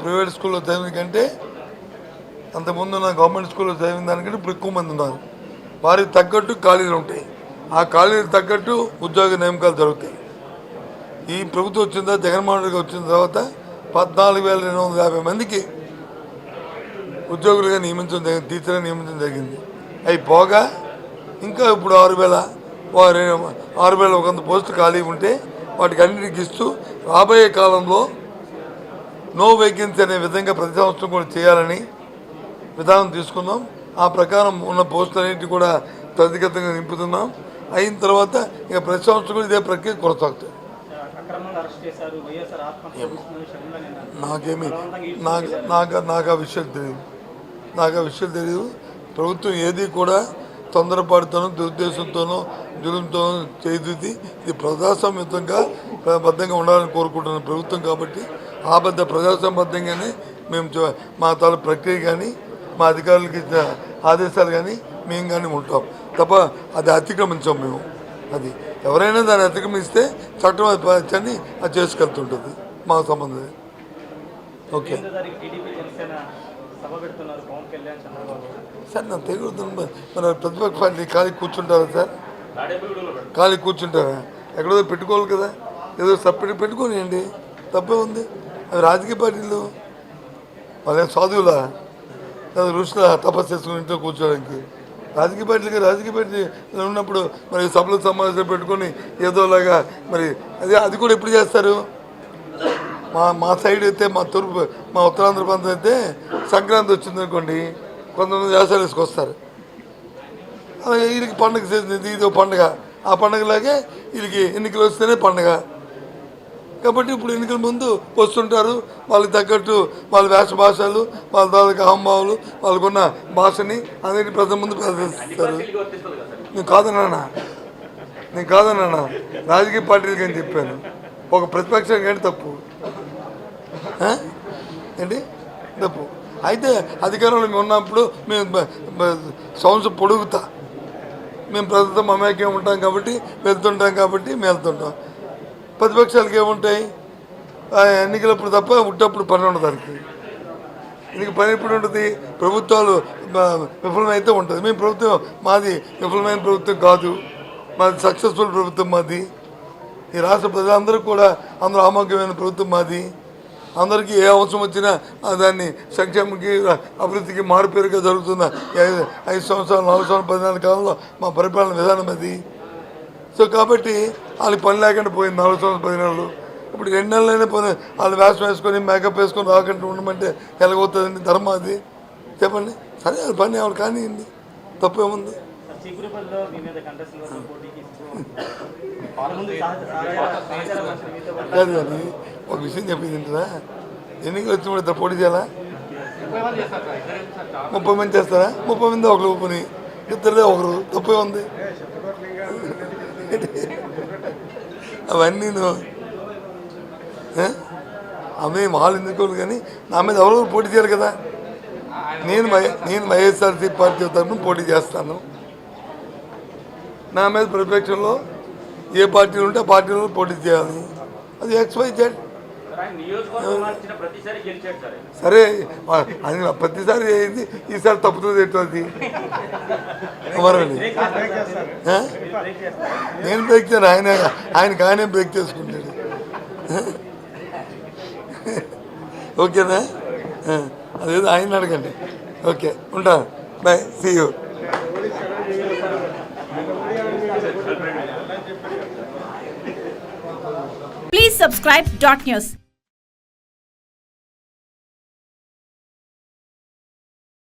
Private స్కూల్లో చదివిన కంటే అంతకుముందు నా గవర్నమెంట్ స్కూల్లో చదివిన దానికంటే ఇప్పుడు ఎక్కువ మంది ఉన్నారు. వారికి తగ్గట్టు ఖాళీలు ఉంటాయి. ఆ ఖాళీలకు తగ్గట్టు ఉద్యోగ నియామకాలు జరుగుతాయి. ఈ ప్రభుత్వం వచ్చిన తర్వాత జగన్మోహన్ రెడ్డి వచ్చిన తర్వాత 14,250 మందికి ఉద్యోగులుగా నియమించడం జరిగింది, టీచర్గా నియమించడం జరిగింది. అవి పోగా ఇంకా ఇప్పుడు 6,100 పోస్టులు ఖాళీ ఉంటే వాటికి అన్నిటికి ఇస్తూ రాబోయే కాలంలో నో వేకెన్సీ అనే విధంగా ప్రతి సంవత్సరం కూడా చేయాలని విధానం తీసుకున్నాం. ఆ ప్రకారం ఉన్న పోస్టులన్నింటినీ కూడా త్వరితగతంగా నింపుతున్నాం. అయిన తర్వాత ఇక ప్రతి సంవత్సరం కూడా ఇదే ప్రక్రియ కొనసాగుతుంది. నాకేమి నాకు ఆ విషయం తెలియదు. ప్రభుత్వం ఏది కూడా తొందరపాటుతోనో దురుద్దేశంతోనో జులుంతోనో చేయదు. ఇది ప్రజాస్వామ్యంగా బద్ధంగా ఉండాలని కోరుకుంటున్న ప్రభుత్వం కాబట్టి ఆ ప్రజాస్వామ్యబద్ధంగానే మేము మా తాలూ ప్రక్రియ కానీ మా అధికారులకి ఇచ్చిన ఆదేశాలు కానీ మేము కానీ ఉంటాం తప్ప అది అతిక్రమించాం మేము. అది ఎవరైనా దాన్ని అతిక్రమిస్తే చట్టం అది చేసుకెళ్తుంటుంది. మాకు సంబంధం. ఓకే సార్ నాకు తెలియదు. మన ప్రతిపక్ష పార్టీ ఖాళీ కూర్చుంటారా సార్? ఖాళీ కూర్చుంటారా? ఎక్కడో పెట్టుకోవాలి కదా. ఏదో సపరేట్ పెట్టుకోనియండి, తప్పే ఉంది. అవి రాజకీయ పార్టీలు వాళ్ళ సాధువులా ఋషుల తపస్సు చేసుకుని ఇంట్లో కూర్చోడానికి. రాజకీయ పార్టీ ఉన్నప్పుడు మరి సభలు సమావేశాలు పెట్టుకొని ఏదోలాగా మరి అది కూడా ఎప్పుడు చేస్తారు? మా సైడ్ అయితే మా ఉత్తరాంధ్ర ప్రాంతం అయితే సంక్రాంతి వచ్చింది అనుకోండి, కొంతమంది వ్యవసాయాలు వేసుకొస్తారు. అలాగే వీళ్ళకి పండుగ చేసింది, ఇది పండుగ. ఆ పండుగలాగే వీళ్ళకి ఎన్నికలు వస్తేనే పండుగ కాబట్టి ఇప్పుడు ఎన్నికల ముందు వస్తుంటారు. వాళ్ళకి తగ్గట్టు వాళ్ళ భాషలు వాళ్ళ తాలూకా హావభావాలు వాళ్ళకున్న భాషని అందరికీ ప్రజల ముందు ప్రదర్శిస్తారు. నేను కాదన్నా రాజకీయ పార్టీలకి అని చెప్పాను. ఒక ప్రతిపక్షం కానీ తప్పు ఏంటి తప్పు అయితే అధికారంలో మేము ఉన్నప్పుడు మేము సంవత్సరం పొడుగుతా మేము ప్రజలతో మమేక్యం ఉంటాం కాబట్టి వెళ్తుంటాం మేము వెళ్తుంటాం. ప్రతిపక్షాలకి ఏముంటాయి? ఎన్నికలప్పుడు తప్ప ఉట్టప్పుడు పని ఉండదు. దానికి దీనికి పని ఎప్పుడు ఉంటుంది? ప్రభుత్వాలు విఫలమైతే ఉంటుంది. మేము ప్రభుత్వం మాది విఫలమైన ప్రభుత్వం కాదు, మాది సక్సెస్ఫుల్ ప్రభుత్వం. మాది ఈ రాష్ట్ర ప్రజలందరూ కూడా అందరూ ఆమోగ్యమైన ప్రభుత్వం మాది. అందరికీ ఏ అవసరం వచ్చినా దాన్ని సంక్షేమకి అభివృద్ధికి మారుపేరుగా జరుగుతున్న 5 సంవత్సరాలు 4 సంవత్సరాలు 14 కాలంలో మా పరిపాలన విధానం అది. సో కాబట్టి వాళ్ళకి పని లేకుండా పోయింది 4 సంవత్సరాలు 10 నెలలు. ఇప్పుడు 2 నెలలైనా పోయి వాళ్ళు వేషం వేసుకొని మేకప్ వేసుకొని రాకుండా ఉండమంటే ఎలాగవుతుందండి? ధర్మం అది చెప్పండి. సరే అది పని ఎవరు కానివ్వండి, తప్పేముంది? కాదు కానీ ఒక విషయం చెప్పింది ఏంటరా, ఎన్నికలు వచ్చినప్పుడు ఇద్దరు పోటీ చేయాలా? 30 మంది చేస్తారా? 30 మంది ఒకరు పని, ఇద్దరుదే ఒకరు, తప్పే ఉంది. అవన్నీ ఆమె వాళ్ళు ఎందుకోరు కానీ నా మీద ఎవరు పోటీ చేయరు కదా. నేను వైఎస్ఆర్సీ పార్టీ తరఫున పోటీ చేస్తాను. నా మీద ప్రతిపక్షంలో ఏ పార్టీలు ఉంటే ఆ పార్టీలో పోటీ చేయాలి. అది XYZ. సరే అది ప్రతిసారి అయింది, ఈసారి తప్పుతుంది ఎట్లది? నేను బ్రేక్ చేయను, ఆయనకి ఆయనే బ్రేక్ చేసుకుంటాడు. ఓకేనా? అదేదో ఆయన అడగండి. ఓకే, ఉంటాను. Bye, see you. Please subscribe Dot News.